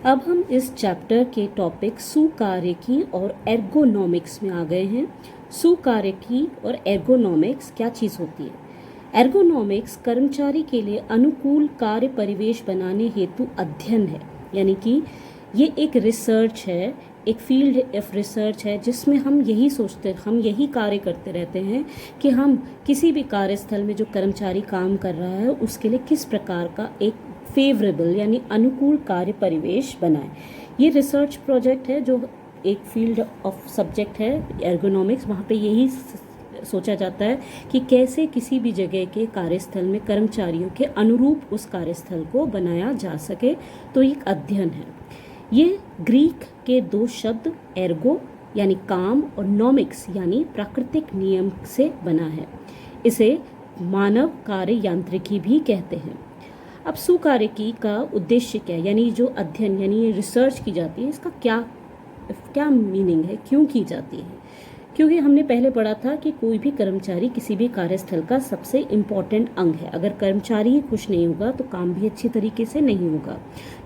अब हम इस चैप्टर के टॉपिक सुकार्यकी और एर्गोनॉमिक्स में आ गए हैं। सुकार्यकी और एर्गोनॉमिक्स क्या चीज़ होती है? एर्गोनॉमिक्स कर्मचारी के लिए अनुकूल कार्य परिवेश बनाने हेतु अध्ययन है, यानी कि ये एक रिसर्च है, एक फील्ड ऑफ रिसर्च है जिसमें हम यही कार्य करते रहते हैं कि हम किसी भी कार्यस्थल में जो कर्मचारी काम कर रहा है उसके लिए किस प्रकार का एक फेवरेबल यानी अनुकूल कार्य परिवेश बनाए। ये रिसर्च प्रोजेक्ट है जो एक फील्ड ऑफ सब्जेक्ट है एर्गोनॉमिक्स। वहाँ पे यही सोचा जाता है कि कैसे किसी भी जगह के कार्यस्थल में कर्मचारियों के अनुरूप उस कार्यस्थल को बनाया जा सके। तो एक अध्ययन है। ये ग्रीक के दो शब्द एर्गो यानी काम और नॉमिक्स यानी प्राकृतिक नियम से बना है। इसे मानव कार्य यांत्रिकी भी कहते हैं। अब सुकार्यकी का उद्देश्य क्या है, यानी जो अध्ययन यानी ये रिसर्च की जाती है, इसका क्या मीनिंग है, क्यों की जाती है? क्योंकि हमने पहले पढ़ा था कि कोई भी कर्मचारी किसी भी कार्यस्थल का सबसे इम्पॉर्टेंट अंग है। अगर कर्मचारी ही खुश नहीं होगा तो काम भी अच्छी तरीके से नहीं होगा।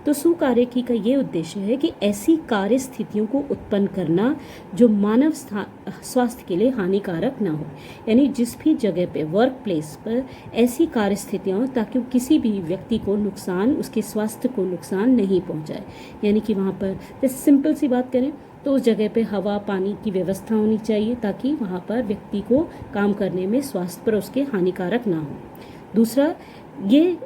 तो सुकार्यकी का ये उद्देश्य है कि ऐसी कार्य स्थितियों को उत्पन्न करना जो मानव स्वास्थ्य के लिए हानिकारक ना हो, यानी जिस भी जगह पे वर्क प्लेस पर ऐसी कार्य स्थितियाँ हो ताकि किसी भी व्यक्ति को नुकसान, उसके स्वास्थ्य को नुकसान नहीं पहुँचाए। यानी कि वहाँ पर सिंपल सी बात करें तो उस जगह पे हवा पानी की व्यवस्था होनी चाहिए ताकि वहाँ पर व्यक्ति को काम करने में स्वास्थ्य पर उसके हानिकारक ना हो। दूसरा, ये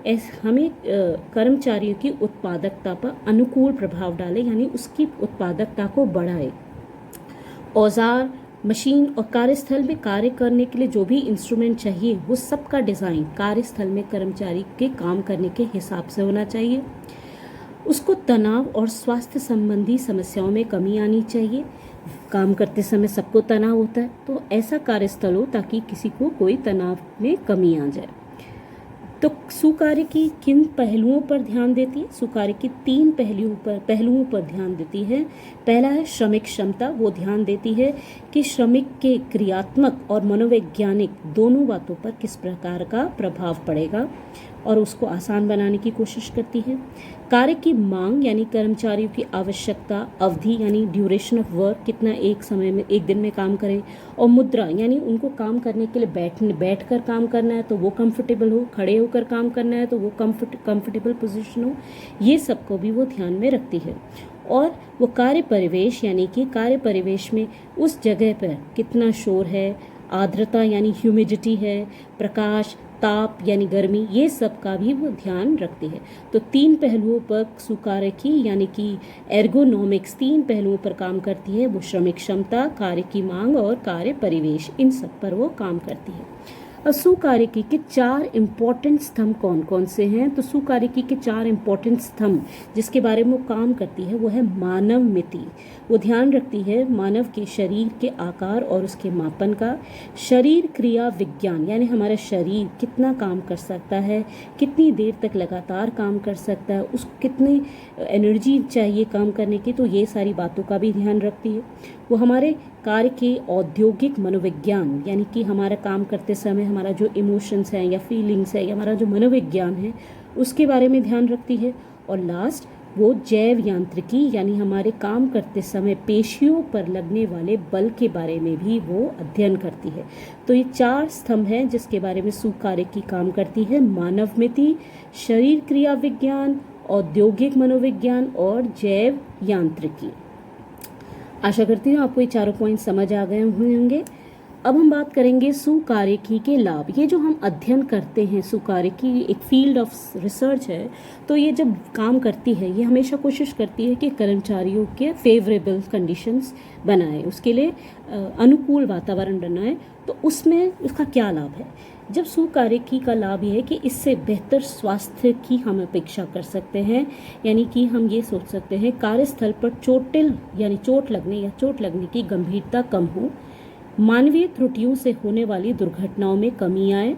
हमें कर्मचारियों की उत्पादकता पर अनुकूल प्रभाव डाले, यानी उसकी उत्पादकता को बढ़ाए। औजार, मशीन और कार्यस्थल में कार्य करने के लिए जो भी इंस्ट्रूमेंट चाहिए वो सबका डिज़ाइन कार्यस्थल में कर्मचारी के काम करने के हिसाब से होना चाहिए। उसको तनाव और स्वास्थ्य संबंधी समस्याओं में कमी आनी चाहिए। काम करते समय सबको तनाव होता है, तो ऐसा कार्यस्थल हो ताकि किसी को कोई तनाव में कमी आ जाए। तो सुकार्यकी किन पहलुओं पर ध्यान देती है? सुकार्यकी 3 पहलुओं पर ध्यान देती है। पहला है श्रमिक क्षमता। वो ध्यान देती है कि श्रमिक के क्रियात्मक और मनोवैज्ञानिक दोनों बातों पर किस प्रकार का प्रभाव पड़ेगा और उसको आसान बनाने की कोशिश करती है। कार्य की मांग यानी कर्मचारियों की आवश्यकता, अवधि यानी ड्यूरेशन ऑफ वर्क, कितना एक समय में एक दिन में काम करें, और मुद्रा यानी उनको काम करने के लिए बैठकर काम करना है तो वो कंफर्टेबल हो, खड़े होकर काम करना है तो वो कंफर्टेबल पोजीशन हो, ये सबको भी वो ध्यान में रखती है। और वो कार्य परिवेश यानी कि कार्य परिवेश में उस जगह पर कितना शोर है, आर्द्रता यानी ह्यूमिडिटी है, प्रकाश, ताप यानी गर्मी, ये सब का भी वो ध्यान रखती है। तो 3 पहलुओं पर सुकार्यकी यानी कि एर्गोनॉमिक्स 3 पहलुओं पर काम करती है। वो श्रमिक क्षमता, कार्य की मांग और कार्य परिवेश, इन सब पर वो काम करती है। अब सुकार्यकी के 4 इम्पॉर्टेंट स्तंभ कौन कौन से हैं? तो सुकार्यकी के 4 इम्पॉर्टेंट स्तंभ जिसके बारे में वो काम करती है वो है मानव मिति। वो ध्यान रखती है मानव के शरीर के आकार और उसके मापन का। शरीर क्रिया विज्ञान यानी हमारा शरीर कितना काम कर सकता है, कितनी देर तक लगातार काम कर सकता है, उसको कितनी एनर्जी चाहिए काम करने की, तो ये सारी बातों का भी ध्यान रखती है। वो हमारे कार्य के औद्योगिक मनोविज्ञान यानी कि हमारा काम करते समय हमारा जो इमोशंस हैं या फीलिंग्स है या हमारा जो मनोविज्ञान है उसके बारे में ध्यान रखती है। और लास्ट, वो जैव यांत्रिकी यानी हमारे काम करते समय पेशियों पर लगने वाले बल के बारे में भी वो अध्ययन करती है। तो ये 4 स्तंभ हैं जिसके बारे में सुकार्यकी काम करती है: मानव मिति, शरीर क्रिया विज्ञान, औद्योगिक मनोविज्ञान और जैव यांत्रिकी। आशा करती हूँ आपको ये 4 पॉइंट समझ आ गए होंगे। अब हम बात करेंगे सुकार्यकी के लाभ। ये जो हम अध्ययन करते हैं, सुकार्यकी एक फील्ड ऑफ रिसर्च है, तो ये जब काम करती है ये हमेशा कोशिश करती है कि कर्मचारियों के फेवरेबल कंडीशंस बनाए, उसके लिए अनुकूल वातावरण बनाए। तो उसमें उसका क्या लाभ है? जब सुकार्यकी का लाभ ये है कि इससे बेहतर स्वास्थ्य की हम अपेक्षा कर सकते हैं, यानी कि हम ये सोच सकते हैं कार्यस्थल पर चोट लगने की गंभीरता कम हो, मानवीय त्रुटियों से होने वाली दुर्घटनाओं में कमी आए।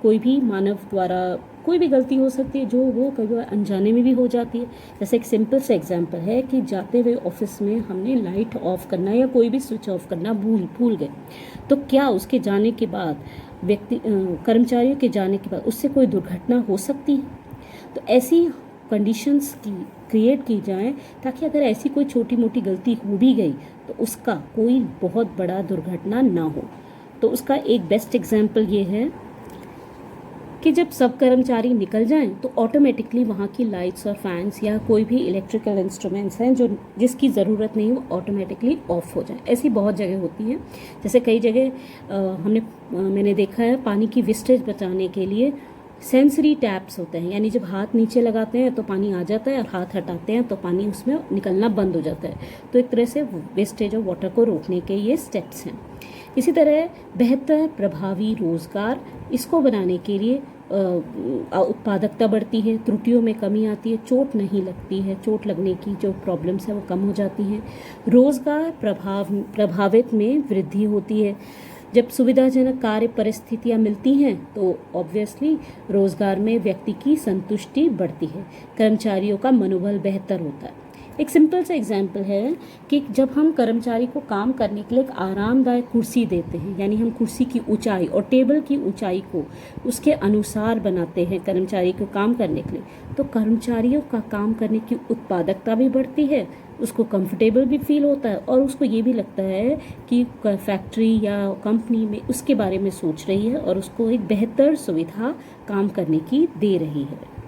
कोई भी मानव द्वारा कोई भी गलती हो सकती है जो वो कभी अनजाने में भी हो जाती है। जैसे एक सिंपल सा एग्जांपल है कि जाते हुए ऑफिस में हमने लाइट ऑफ करना या कोई भी स्विच ऑफ करना भूल गए, तो क्या उसके जाने के बाद कर्मचारियों के जाने के बाद उससे कोई दुर्घटना हो सकती है? तो ऐसी कंडीशंस की क्रिएट की जाएं ताकि अगर ऐसी कोई छोटी मोटी गलती हो भी गई तो उसका कोई बहुत बड़ा दुर्घटना ना हो। तो उसका एक बेस्ट एग्जाम्पल ये है कि जब सब कर्मचारी निकल जाएं तो ऑटोमेटिकली वहाँ की लाइट्स और फैंस या कोई भी इलेक्ट्रिकल इंस्ट्रूमेंट्स हैं जो जिसकी ज़रूरत नहीं वो ऑटोमेटिकली ऑफ हो जाए। ऐसी बहुत जगह होती हैं, जैसे कई जगह मैंने देखा है पानी की वेस्टेज बचाने के लिए सेंसरी टैप्स होते हैं, यानी जब हाथ नीचे लगाते हैं तो पानी आ जाता है और हाथ हटाते हैं तो पानी उसमें निकलना बंद हो जाता है। तो एक तरह से वेस्टेज ऑफ वाटर को रोकने के ये स्टेप्स हैं। इसी तरह बेहतर प्रभावी रोज़गार, इसको बनाने के लिए उत्पादकता बढ़ती है, त्रुटियों में कमी आती है, चोट नहीं लगती है, चोट लगने की जो प्रॉब्लम्स है वो कम हो जाती हैं, रोज़गार प्रभावित में वृद्धि होती है। जब सुविधाजनक कार्य परिस्थितियाँ मिलती हैं तो ऑब्वियसली रोज़गार में व्यक्ति की संतुष्टि बढ़ती है, कर्मचारियों का मनोबल बेहतर होता है। एक सिंपल सा एग्जाम्पल है कि जब हम कर्मचारी को काम करने के लिए एक आरामदायक कुर्सी देते हैं, यानी हम कुर्सी की ऊंचाई और टेबल की ऊंचाई को उसके अनुसार बनाते हैं कर्मचारी को काम करने के लिए, तो कर्मचारियों का काम करने की उत्पादकता भी बढ़ती है, उसको कंफर्टेबल भी फील होता है और उसको ये भी लगता है कि फैक्ट्री या कंपनी में उसके बारे में सोच रही है और उसको एक बेहतर सुविधा काम करने की दे रही है।